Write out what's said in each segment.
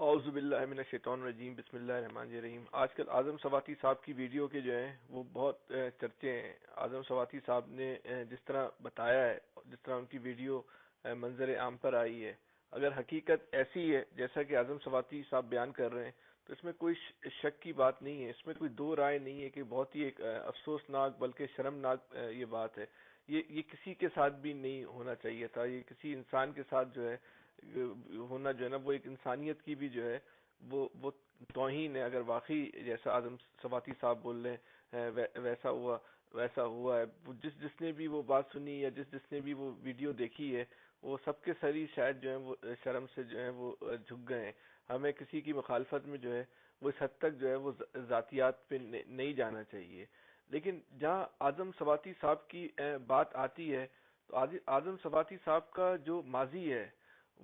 اعوذ باللہ من الشیطان الرجیم، بسم اللہ الرحمن الرحیم۔ آج کل اعظم سواتی صاحب کی ویڈیو کے جو ہیں وہ بہت چرچے ہیں۔ اعظم سواتی صاحب نے جس طرح بتایا ہے، جس طرح ان کی ویڈیو منظر عام پر آئی ہے، اگر حقیقت ایسی ہے جیسا کہ اعظم سواتی صاحب بیان کر رہے ہیں تو اس میں کوئی شک کی بات نہیں ہے، اس میں کوئی دو رائے نہیں ہے کہ بہت ہی ایک افسوسناک بلکہ شرمناک یہ بات ہے۔ یہ کسی کے ساتھ بھی نہیں ہونا چاہیے تھا، یہ کسی انسان کے ساتھ جو ہے ہونا جو ہے نا، وہ ایک انسانیت کی بھی جو ہے وہ توہین ہے۔ اگر واقعی جیسا اعظم سواتی صاحب بول رہے ہیں ویسا ہوا ہے، جس نے بھی وہ بات سنی یا جس نے بھی وہ ویڈیو دیکھی ہے، وہ سب کے سری شاید جو ہے وہ شرم سے جو ہے وہ جھک گئے ہیں۔ ہمیں کسی کی مخالفت میں جو ہے وہ اس حد تک جو ہے وہ ذاتیات پہ نہیں جانا چاہیے، لیکن جہاں اعظم سواتی صاحب کی بات آتی ہے تو اعظم سواتی صاحب کا جو ماضی ہے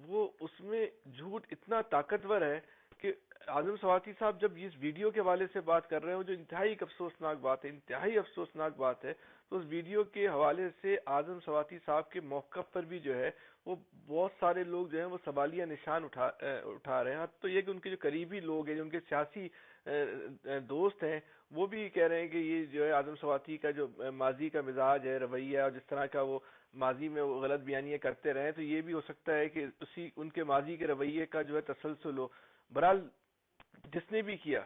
وہ اس میں جھوٹ اتنا طاقتور ہے کہ اعظم سواتی صاحب جب اس ویڈیو کے حوالے سے بات کر رہے ہیں، جو انتہائی افسوسناک بات ہے، انتہائی افسوسناک بات ہے، تو اس ویڈیو کے حوالے سے اعظم سواتی صاحب کے موقف پر بھی جو ہے وہ بہت سارے لوگ جو ہیں وہ سوالیہ نشان اٹھا رہے ہیں۔ حتی تو یہ کہ ان کے جو قریبی لوگ ہیں، جو ان کے سیاسی دوست ہیں، وہ بھی کہہ رہے ہیں کہ یہ جو ہے اعظم سواتی کا جو ماضی کا مزاج ہے، رویہ، اور جس طرح کا وہ ماضی میں وہ غلط بیانیاں کرتے رہے، تو یہ بھی ہو سکتا ہے کہ ان کے ماضی کے رویے کا جو ہے تسلسل ہو۔ بہرحال جس نے بھی کیا،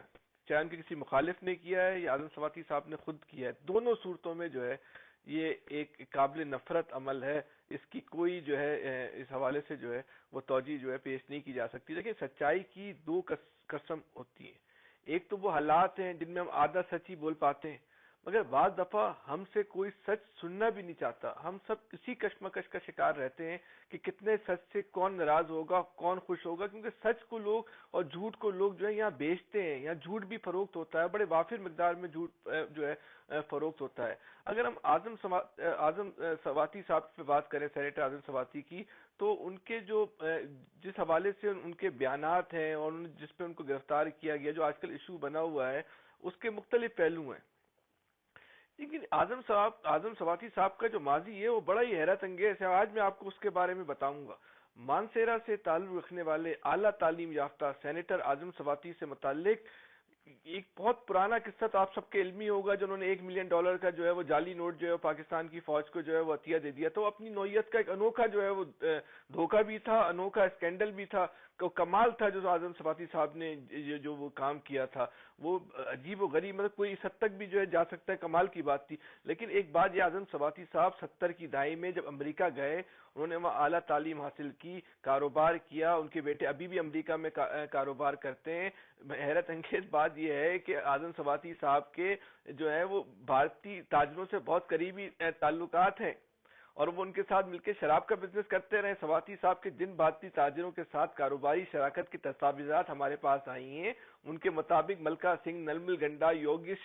چاہے ان کے کسی مخالف نے کیا ہے یا اعظم سواتی صاحب نے خود کیا ہے، دونوں صورتوں میں جو ہے یہ ایک قابل نفرت عمل ہے۔ اس کی کوئی جو ہے اس حوالے سے جو ہے وہ توجہ جو ہے پیش نہیں کی جا سکتی۔ لیکن سچائی کی دو قسم ہوتی ہیں، ایک تو وہ حالات ہیں جن میں ہم آدھا سچ ہی بول پاتے ہیں، مگر بعض دفعہ ہم سے کوئی سچ سننا بھی نہیں چاہتا۔ ہم سب اسی کشمکش کا شکار رہتے ہیں کہ کتنے سچ سے کون ناراض ہوگا، کون خوش ہوگا، کیونکہ سچ کو لوگ اور جھوٹ کو لوگ جو ہے یہاں بیچتے ہیں، یہاں جھوٹ بھی فروخت ہوتا ہے، بڑے وافر مقدار میں جھوٹ جو ہے فروخت ہوتا ہے۔ اگر ہم اعظم سواتی صاحب پہ بات کریں، سینیٹر اعظم سواتی کی، تو ان کے جو جس حوالے سے ان کے بیانات ہیں اور جس پہ ان کو گرفتار کیا گیا، جو آج کل ایشو بنا ہوا ہے، اس کے مختلف پہلو ہیں۔ لیکن اعظم سواتی صاحب کا جو ماضی ہے وہ بڑا ہی حیرت انگیز ہے۔ آج میں آپ کو اس کے بارے میں بتاؤں گا۔ مانسیرا سے تعلق رکھنے والے اعلیٰ تعلیم یافتہ سینیٹر اعظم سواتی سے متعلق ایک بہت پرانا قصہ تو آپ سب کے علمی ہوگا، جنہوں نے $1 ملین کا جو ہے وہ جعلی نوٹ جو ہے پاکستان کی فوج کو جو ہے وہ عطیہ دے دیا، تو اپنی نوعیت کا ایک انوکھا جو ہے وہ دھوکہ بھی تھا، انوکھا اسکینڈل بھی تھا، کمال تھا جو اعظم سواتی صاحب نے جو وہ کام کیا تھا، وہ عجیب و غریب، مطلب کوئی اس حد تک بھی جو ہے جا سکتا ہے، کمال کی بات تھی۔ لیکن ایک بات، یہ اعظم سواتی صاحب 70 کی دہائی میں جب امریکہ گئے، انہوں نے وہاں اعلیٰ تعلیم حاصل کی، کاروبار کیا، ان کے بیٹے ابھی بھی امریکہ میں کاروبار کرتے ہیں۔ حیرت انگیز بات یہ ہے کہ اعظم سواتی صاحب کے جو ہے وہ بھارتی تاجروں سے بہت قریبی تعلقات ہیں، اور وہ ان کے ساتھ مل کے شراب کا بزنس کرتے رہے۔ سواتی صاحب کے جن بھارتی تاجروں کے ساتھ کاروباری شراکت کی دستاویزات ہمارے پاس آئی ہیں، ان کے مطابق ملکا سنگھ، نرمل گنڈا، یوگیش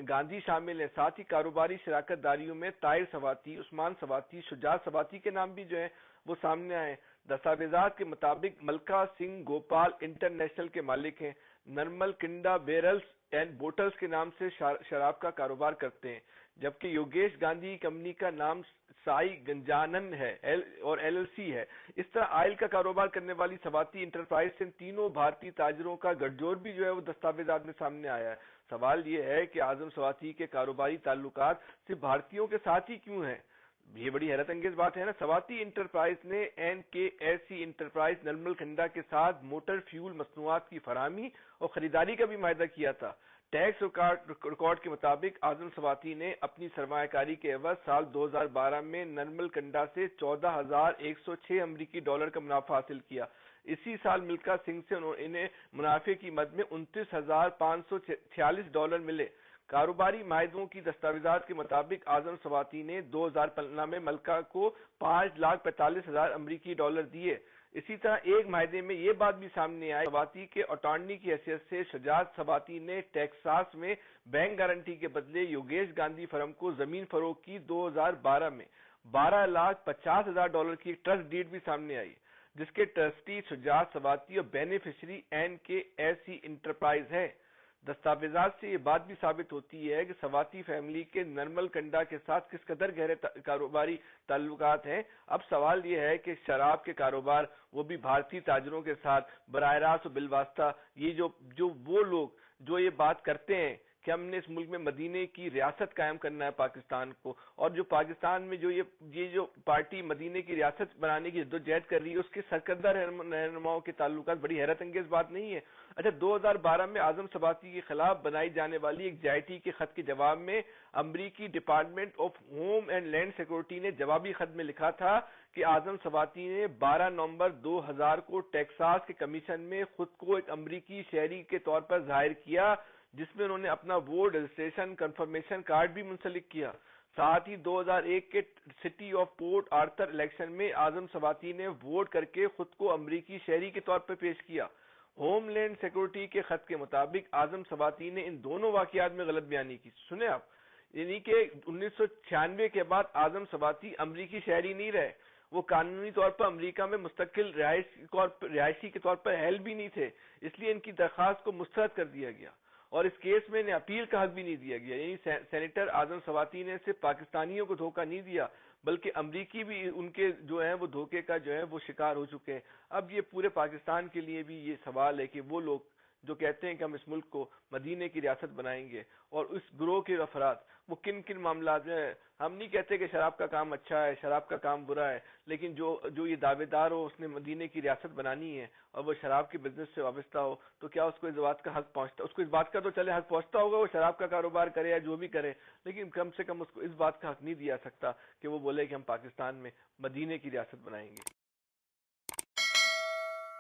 گاندھی شامل ہیں۔ ساتھ ہی کاروباری شراکت داریوں میں طاہر سواتی، عثمان سواتی، شجاعت سواتی کے نام بھی جو ہیں وہ سامنے آئے۔ دستاویزات کے مطابق ملکا سنگھ گوپال انٹرنیشنل کے مالک ہیں۔ نرمل کنڈا بیرلز اینڈ بوٹلز کے نام سے شراب کا کاروبار کرتے ہیں، جبکہ یوگیش گاندھی کمپنی کا نام سائی گنجانن ہے اور LLC ہے۔ اس طرح آئل کا کاروبار کرنے والی سواتی انٹرپرائز سے تینوں بھارتی تاجروں کا گٹھ جوڑ بھی جو ہے وہ دستاویزات میں سامنے آیا ہے۔ سوال یہ ہے کہ اعظم سواتی کے کاروباری تعلقات صرف بھارتیوں کے ساتھ ہی کیوں ہیں؟ یہ بڑی حیرت انگیز بات ہے نا۔ سواتی انٹرپرائز نے NKSE انٹرپرائز نرمل کنڈا کے ساتھ موٹر فیول مصنوعات کی فراہمی اور خریداری کا بھی معاہدہ کیا تھا۔ ٹیکس ریکارڈ کے مطابق اعظم سواتی نے اپنی سرمایہ کاری کے عوض سال 2012 میں نرمل کنڈا سے $14,106 امریکی کا منافع حاصل کیا۔ اسی سال ملکا سنگھ سے انہیں منافع کی مد میں $29,546 ملے۔ کاروباری معاہدوں کی دستاویزات کے مطابق اعظم سواتی نے 2015 میں ملکا کو $5,45,000 امریکی دیے۔ اسی طرح ایک معاہدے میں یہ بات بھی سامنے آئی، سواتی کے اٹارنی کی حیثیت سے شجاعت سواتی نے ٹیکساس میں بینک گارنٹی کے بدلے یوگیش گاندھی فرم کو زمین فروخت کی۔ 2012 میں $12,50,000 کی ٹرسٹ ڈیڈ بھی سامنے آئی، جس کے ٹرسٹی شجاعت سواتی اور بینیفیشری NKSE انٹرپرائز ہے۔ دستاویزات سے یہ بات بھی ثابت ہوتی ہے کہ سواتی فیملی کے نرمل کنڈا کے ساتھ کس قدر گہرے کاروباری تعلقات ہیں۔ اب سوال یہ ہے کہ شراب کے کاروبار وہ بھی بھارتی تاجروں کے ساتھ براہ راست و بالواسطہ، یہ جو وہ لوگ جو یہ بات کرتے ہیں کہ ہم نے اس ملک میں مدینے کی ریاست قائم کرنا ہے پاکستان کو، اور جو پاکستان میں جو یہ جو پارٹی مدینے کی ریاست بنانے کی جدوجہد کر رہی ہے اس کے سرکردہ رہنماؤں کے تعلقات بڑی حیرت انگیز بات نہیں ہے۔ اچھا، 2012 میں اعظم سباتی کے خلاف بنائی جانے والی ایک جے آئی ٹی کے خط کے جواب میں امریکی department of home and land security نے جوابی خط میں لکھا تھا کہ اعظم سباتی نے 12 نومبر 2000 کو ٹیکساس کے کمیشن میں خود کو ایک امریکی شہری کے طور پر ظاہر کیا، جس میں انہوں نے اپنا ووٹ رجسٹریشن کنفرمیشن کارڈ بھی منسلک کیا۔ ساتھ ہی 2001 کے city of port Arthur election میں اعظم سباتی نے ووٹ کر کے خود کو امریکی شہری کے طور پر پیش کیا۔ ہوم لینڈ سیکورٹی کے خط کے مطابق اعظم سباتی نے ان دونوں واقعات میں غلط بیانی کی۔ سنیں آپ، یعنی کہ 1996 کے بعد اعظم سباتی امریکی شہری نہیں رہے، وہ قانونی طور پر امریکہ میں مستقل رہائشی کے طور پر اہل بھی نہیں تھے، اس لیے ان کی درخواست کو مسترد کر دیا گیا، اور اس کیس میں انہیں اپیل کا حق بھی نہیں دیا گیا۔ یعنی سینیٹر اعظم سباتی نے صرف پاکستانیوں کو دھوکہ نہیں دیا بلکہ امریکی بھی ان کے جو ہیں وہ دھوکے کا جو ہے وہ شکار ہو چکے ہیں۔ اب یہ پورے پاکستان کے لیے بھی یہ سوال ہے کہ وہ لوگ جو کہتے ہیں کہ ہم اس ملک کو مدینے کی ریاست بنائیں گے، اور اس گروہ کے افراد وہ کن کن معاملات ہیں۔ ہم نہیں کہتے کہ شراب کا کام اچھا ہے، شراب کا کام برا ہے، لیکن جو یہ دعوے دار ہو اس نے مدینے کی ریاست بنانی ہے اور وہ شراب کے بزنس سے وابستہ ہو، تو کیا اس کو اس بات کا حق پہنچتا؟ اس کو اس بات کا تو چلے حق پہنچتا ہوگا، وہ شراب کا کاروبار کرے یا جو بھی کرے، لیکن کم سے کم اس کو اس بات کا حق نہیں دیا سکتا کہ وہ بولے کہ ہم پاکستان میں مدینے کی ریاست بنائیں گے۔